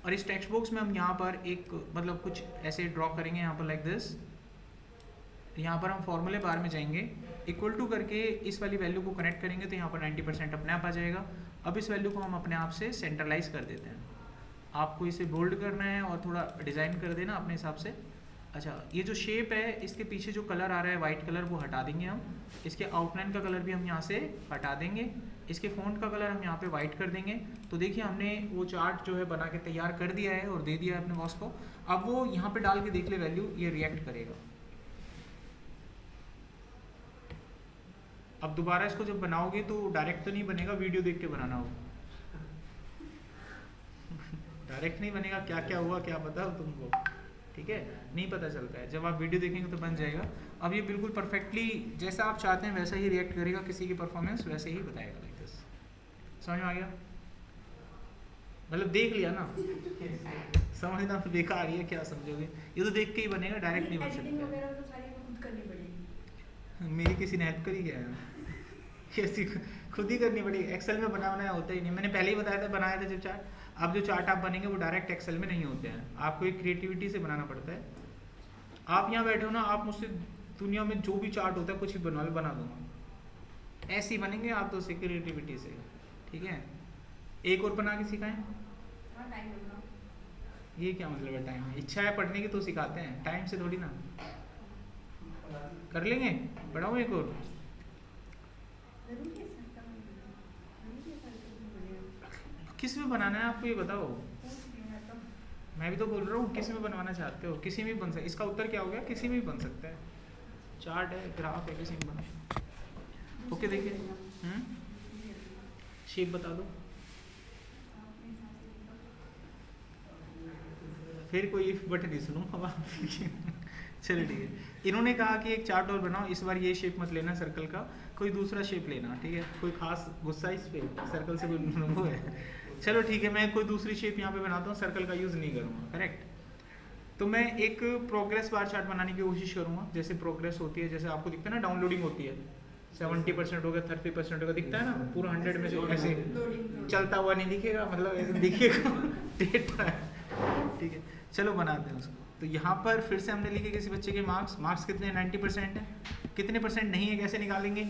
और इस टेक्स्ट बॉक्स में हम यहाँ पर एक मतलब कुछ ऐसे ड्रॉ करेंगे, यहाँ पर लाइक दिस। यहाँ पर हम फॉर्मूले बार में जाएंगे, इक्वल टू करके इस वाली वैल्यू को कनेक्ट करेंगे तो यहाँ पर 90% अपने आप आ जाएगा। अब इस वैल्यू को हम अपने आप से सेंट्रलाइज कर देते हैं। आपको इसे बोल्ड करना है और थोड़ा डिज़ाइन कर देना अपने हिसाब से। अच्छा ये जो शेप है, इसके पीछे जो कलर आ रहा है वाइट कलर, वो हटा देंगे हम। इसके आउटलाइन का कलर भी हम यहाँ से हटा देंगे। इसके फ़ॉन्ट का कलर हम यहाँ पे वाइट कर देंगे। तो देखिए हमने वो चार्ट जो है बना के तैयार कर दिया है और दे दिया है अपने बॉस को। अब वो यहाँ पे डाल के देख ले वैल्यू, ये रिएक्ट करेगा। अब दोबारा इसको जब बनाओगे तो डायरेक्ट तो नहीं बनेगा, वीडियो देख के बनाना होगा। डायरेक्ट नहीं बनेगा, क्या क्या हुआ क्या पता हो तुमको, ठीक है, नहीं पता चलता है। जब आप वीडियो देखेंगे तो बन जाएगा। अब ये बिल्कुल परफेक्टली जैसा आप चाहते हैं वैसा ही रिएक्ट करेगा, किसी की परफॉर्मेंस वैसे ही बताएगा। लाइक दिस, समझ में आ गया? मतलब देख लिया ना, समझना तो बेकार ही है, क्या समझोगे? ये तो देख के ही बनेगा, डायरेक्ट नहीं बन सकता। मेरी किसी ने हेल्प करी क्या है? कैसी खुद ही करनी पड़ेगी, एक्सेल में बना बनाया होता ही नहीं। मैंने पहले ही बताया था, बनाया था जब चार्ट। अब जो चार्ट आप बनेंगे वो डायरेक्ट एक्सेल में नहीं होते हैं, आपको एक क्रिएटिविटी से बनाना पड़ता है। आप यहाँ बैठे हो ना, आप मुझसे दुनिया में जो भी चार्ट होता है कुछ भी बना दूंगा, ऐसे ही बनेंगे आप तो, से क्रिएटिविटी से, ठीक है। एक और बना के सिखाएं। ये क्या मतलब है टाइम? इच्छा है पढ़ने की तो सिखाते हैं, टाइम से थोड़ी ना। कर लेंगे, बढ़ाओ एक और। किस में बनाना है आपको ये बताओ? मैं भी तो बोल रहा हूँ, किस में बनवाना चाहते हो? किसी में भी बन सकता है। इसका उत्तर क्या हो गया? किसी में भी बन सकता है। चार्ट है, ग्राफ है, किसी में बना। ओके देखिए, शेप बता दो। फिर कोई इफ बट नहीं सुनूंगा। चलो ठीक है। इन्होंने कहा कि एक चार्ट और बनाओ, इस बार ये शेप मत लेना सर्कल का, कोई दूसरा शेप लेना, ठीक है। कोई खास गुस्सा इस पे सर्कल से कोई वो है? चलो ठीक है, मैं कोई दूसरी शेप यहाँ पे बनाता हूँ, सर्कल का यूज़ नहीं करूँगा, करेक्ट। तो मैं एक प्रोग्रेस बार चार्ट बनाने की कोशिश करूँगा। जैसे प्रोग्रेस होती है, जैसे आपको दिखता है ना डाउनलोडिंग होती है, 70% हो गया, 30% हो गया, दिखता है ना पूरा 100 में से ऐसे चलता हुआ नहीं दिखेगा, मतलब ऐसे दिखेगा डेटा है, ठीक है। चलो बनाते हैं उसको। तो यहाँ पर फिर से हमने लिखे किसी बच्चे के मार्क्स कितने हैं? 90% है। कितने परसेंट नहीं है, कैसे निकालेंगे?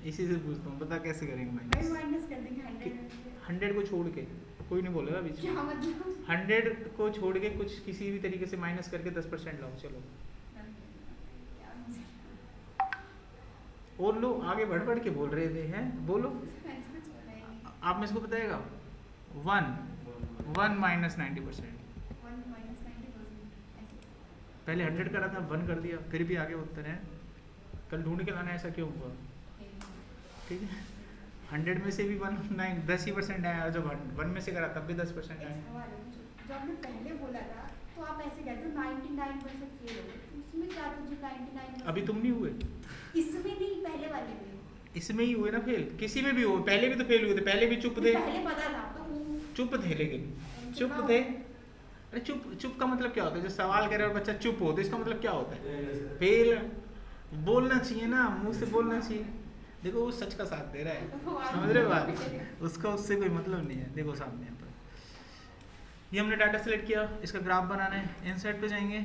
इसी से पूछता हूँ, पता कैसे करेंगे? माइनस कर देंगे 100 को छोड़ के, कोई नहीं बोलेगा बीच में। 100 को छोड़ के कुछ किसी भी तरीके से माइनस करके 10% लाओ। चलो और लो, आगे बढ़ बढ़ के बोल रहे थे, हैं बोलो। आप में इसको बताएगा 1 माइनस 90%। पहले 100 करा था, 1 कर दिया, फिर भी आगे उत्तर है। कल ढूंढ के लाना, ऐसा क्यों हुआ? ठीक है, 100 में से भी 10% आया, जब 1 में से करा तब भी 10% आया। जो आपने पहले बोला था तो आप ऐसे कहते हो 99% फेल हो गए, उसमें क्या था जो 99%? अभी तुम नहीं हुए इसमें नहीं, पहले वाले में। इसमें ही हुए ना फेल, किसी में भी हुए। पहले भी तो फेल हुए थे, पहले भी चुप थे। पहले पता था तो चुप थे, लेकिन चुप थे। अरे चुप का मतलब क्या होता है? जो सवाल करे और बच्चा चुप हो तो इसका मतलब क्या होता है? फेल। बोलना चाहिए ना, मुंह से बोलना चाहिए। देखो वो सच का साथ दे रहा है, समझ रहे हो बात? उसका उससे कोई मतलब नहीं है। देखो सामने यहाँ पर ये हमने डाटा सेलेक्ट किया, इसका ग्राफ बनाना है। इंसर्ट पे जाएंगे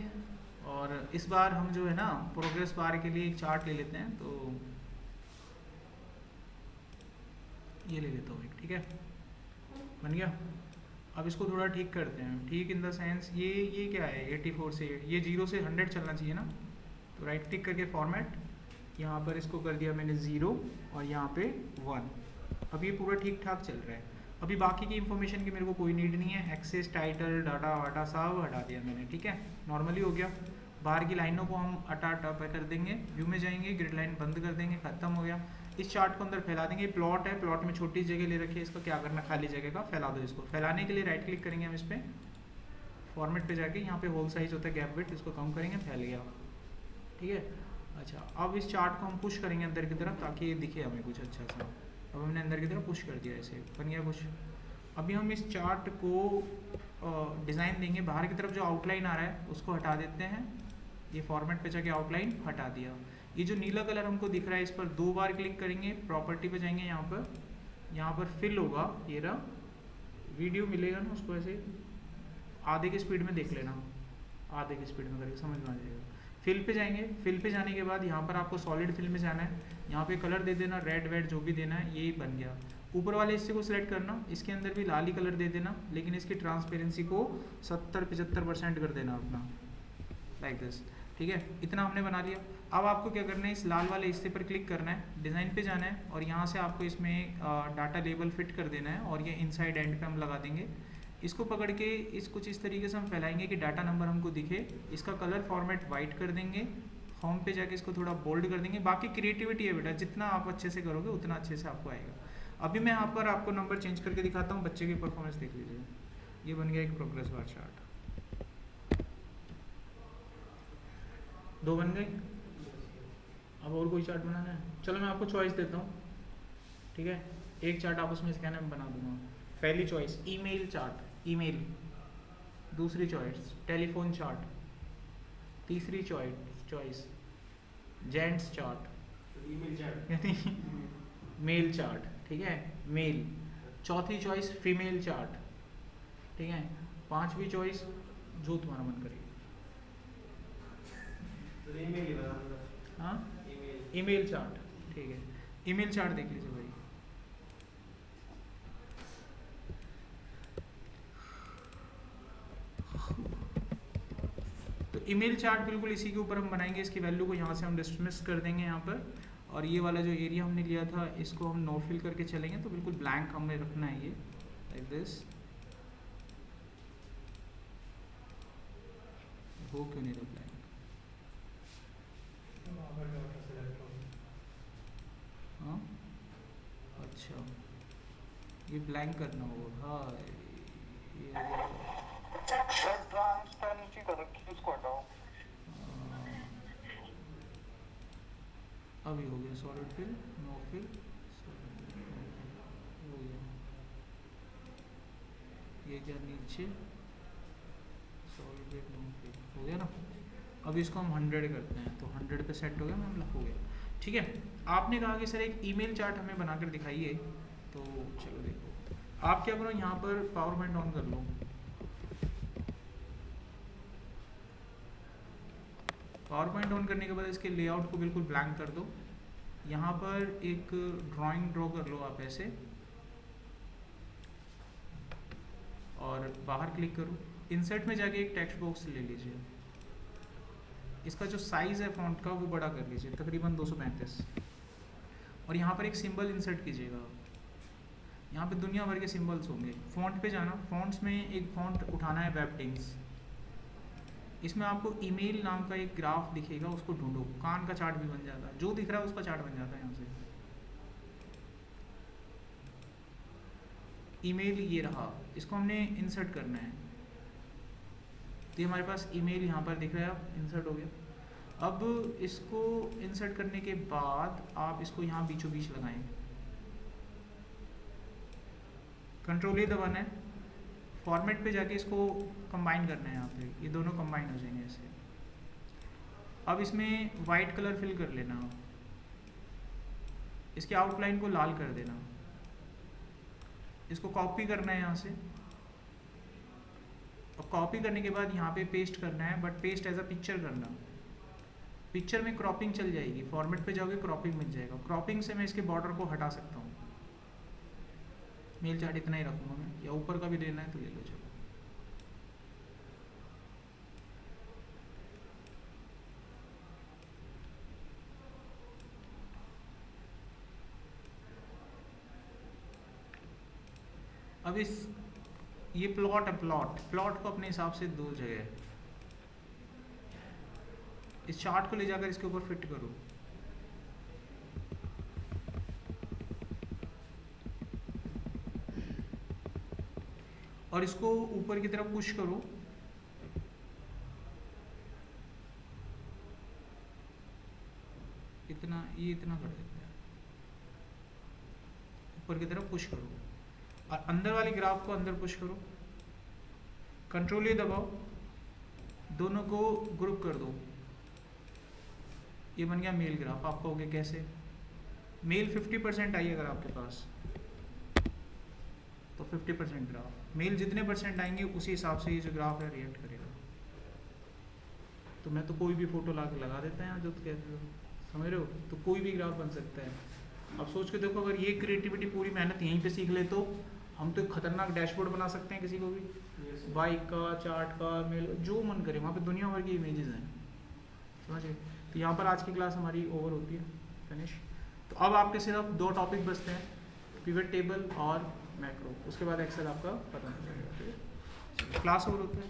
और इस बार हम जो है ना प्रोग्रेस बार के लिए एक चार्ट ले लेते हैं। तो ये ले लेता हूँ एक, ठीक है, बन गया। अब इसको थोड़ा ठीक करते हैं। ठीक इन द सेंस ये क्या है? 84 से ये 0 से 100 चलना चाहिए ना। तो राइट क्लिक करके फॉर्मेट, यहाँ पर इसको कर दिया मैंने 0 और यहाँ पे 1। अब ये पूरा ठीक ठाक चल रहा है। अभी बाकी की इन्फॉर्मेशन की मेरे को कोई नीड नहीं है। एक्सेस, टाइटल, डाटा वाटा सब हटा दिया मैंने, ठीक है, नॉर्मली हो गया। बाहर की लाइनों को हम हटा कर देंगे, व्यू में जाएंगे, ग्रिड लाइन बंद कर देंगे, खत्म हो गया। इस चार्ट को अंदर फैला देंगे। प्लॉट है, प्लॉट में छोटी जगह ले रखी है, इसका क्या करना, खाली जगह का फैला दो। इसको फैलाने के लिए राइट क्लिक करेंगे हम इस पर, फॉर्मेट पे जाके यहाँ पे होल साइज होता है गैप विड्थ, इसको कम करेंगे, फैल गया। ठीक है, अच्छा अब इस चार्ट को हम पुश करेंगे अंदर की तरफ ताकि ये दिखे हमें कुछ अच्छा सा। अब हमने अंदर की तरफ पुश कर दिया, ऐसे बन गया कुछ। अभी हम इस चार्ट को डिज़ाइन देंगे, बाहर की तरफ जो आउटलाइन आ रहा है उसको हटा देते हैं। ये फॉर्मेट पे जाके आउटलाइन हटा दिया। ये जो नीला कलर हमको दिख रहा है इस पर 2 बार क्लिक करेंगे, प्रॉपर्टी पे जाएंगे, यहाँ पर फिल होगा, ये रहा वीडियो मिलेगा ना, उसको ऐसे आधे की स्पीड में देख लेना, आधे की स्पीड में करके समझ में आ जाएगा। फिल पे जाएंगे, फिल पे जाने के बाद यहाँ पर आपको सॉलिड फिल में जाना है, यहाँ पे कलर दे देना, रेड वेड जो भी देना है, ये बन गया। ऊपर वाले हिस्से को सिलेक्ट करना, इसके अंदर भी लाल ही कलर दे देना, लेकिन इसकी ट्रांसपेरेंसी को 70-75% कर देना अपना, लाइक दिस। ठीक है, इतना हमने बना लिया। अब आपको क्या करना है, इस लाल वाले हिस्से पर क्लिक करना है, डिज़ाइन पे जाना है और यहाँ से आपको इसमें डाटा लेबल फिट कर देना है और ये इनसाइड एंड पे हम लगा देंगे। इसको पकड़ के इस कुछ इस तरीके से हम फैलाएंगे कि डाटा नंबर हमको दिखे। इसका कलर फॉर्मेट वाइट कर देंगे, होम पे जाके इसको थोड़ा बोल्ड कर देंगे। बाकी क्रिएटिविटी है बेटा, जितना आप अच्छे से करोगे उतना अच्छे से आपको आएगा। अभी मैं यहाँ पर आपको नंबर चेंज करके दिखाता हूँ, बच्चे की परफॉर्मेंस देख लीजिए। ये बन गया एक प्रोग्रेस बार चार्ट, 2 बन गई। अब और कोई चार्ट बनाना है, चलो मैं आपको चॉइस देता हूँ। ठीक है, एक चार्ट आप उसमें से कहना मैं बना दूंगा। पहली चॉइस ईमेल चार्ट, ईमेल। दूसरी चॉइस टेलीफोन चार्ट। तीसरी choice gents chart, email chart यानी मेल चार्ट। ठीक है, मेल। चौथी चॉइस फीमेल चार्ट। ठीक है, 5वीं चॉइस जो तुम्हारा मन करे। ईमेल ही बना, हाँ ईमेल चार्ट। ठीक है, ईमेल चार्ट देख लीजिए भाई। तो ईमेल चार्ट बिल्कुल इसी के ऊपर हम बनाएंगे। इसकी वैल्यू को यहाँ से हम डिसमिस कर देंगे यहाँ पर, और ये वाला जो एरिया हमने लिया था इसको हम नो फिल करके चलेंगे, तो बिल्कुल ब्लैंक हमें रखना है ये, लाइक दिस। हो क्यों नहीं रहा ब्लैंक? हाँ अच्छा, ये ब्लैंक करना होगा। हाँ ट्रांसपेरेंसी कर रखी है, उसको हटाओ। अभी हो गया सॉलिड फिल, नो फिल, हो गया। ये क्या नीचे सॉलिड फिल, नो फिल, हो गया ना। अब इसको हम 100 करते हैं, तो 100 पे सेट हो गया, मतलब हो गया। ठीक है, आपने कहा कि सर एक ईमेल चार्ट हमें बनाकर दिखाइए, तो चलो देखो आप क्या करो, यहाँ पर पावर पॉइंट ऑन कर लो। पावर पॉइंट ऑन करने के बाद इसके लेआउट को बिल्कुल ब्लैंक कर दो। यहाँ पर एक ड्राइंग ड्रॉ कर लो आप ऐसे, और बाहर क्लिक करो, इंसर्ट में जाके एक टेक्स्ट बॉक्स ले लीजिए। इसका जो साइज़ है फॉन्ट का वो बड़ा कर लीजिए, तकरीबन 235, और यहाँ पर एक सिंबल इंसर्ट कीजिएगा। यहाँ पे दुनिया भर के सिंबल्स होंगे। फॉन्ट पे जाना, फॉन्ट्स में एक फॉन्ट उठाना है, वेबटिंग्स। इसमें आपको ईमेल नाम का एक ग्राफ दिखेगा, उसको ढूंढो। कान का चार्ट भी बन जाता है, जो दिख रहा है उसका चार्ट बन जाता है यहाँ से। ईमेल ये रहा, इसको हमने इंसर्ट करना है, तो हमारे पास ईमेल यहाँ पर दिख रहा है, इंसर्ट हो गया। अब इसको इंसर्ट करने के बाद आप इसको यहाँ बीचों बीच लगाएं, कंट्रोल ए दबाना है, फॉर्मेट पे जाके इसको कंबाइन करना है। यहाँ पे ये दोनों कंबाइन हो जाएंगे ऐसे। अब इसमें वाइट कलर फिल कर लेना, इसके आउटलाइन को लाल कर देना, इसको कॉपी करना है यहाँ से, और कॉपी करने के बाद यहाँ पे पेस्ट करना है, but paste as a picture करना। पिक्चर में क्रॉपिंग चल जाएगी, फॉर्मेट पे जाओगे क्रॉपिंग मिल जाएगा। क्रॉपिंग से मैं इसके बॉर्डर को हटा सकता हूँ। मेल चार्ट इतना ही रखूँगा मैं, या ऊपर का भी देना है तो ले लो। चलो अब इस ये प्लॉट है, प्लॉट को अपने हिसाब से 2 जगह, इस चार्ट को ले जाकर इसके ऊपर फिट करो। और इसको ऊपर की तरफ पुश करो, इतना, ये इतना कर देते हैं, ऊपर की तरफ पुश करो और अंदर वाली ग्राफ को अंदर पुश करो, कंट्रोल ये दबाओ, दोनों को ग्रुप कर दो, ये बन गया मेल ग्राफ। आप कहोगे कैसे? मेल 50% आई अगर आपके पास तो 50% ग्राफ, मेल जितने परसेंट आएंगे उसी हिसाब से ये जो ग्राफ है रिएक्ट करेगा। तो मैं तो कोई भी फोटो ला के लगा देता है यहाँ, जो तो कहते हो, समझ रहे हो? तो कोई भी ग्राफ बन सकता है। अब सोच के देखो, अगर ये क्रिएटिविटी पूरी मेहनत यहीं पे सीख ले तो हम तो एक खतरनाक डैशबोर्ड बना सकते हैं किसी को भी, बाइक का, चार्ट का, मेल, जो मन करे, वहाँ पे दुनिया भर की इमेजेस हैं, समझिए। तो यहाँ पर आज की क्लास हमारी ओवर होती है, फिनिश। तो अब आपके सिर्फ 2 टॉपिक बचते हैं, पिवट टेबल और मैक्रो, उसके बाद एक्सेल आपका खत्म हो जाएगा। क्लास ओवर होता है।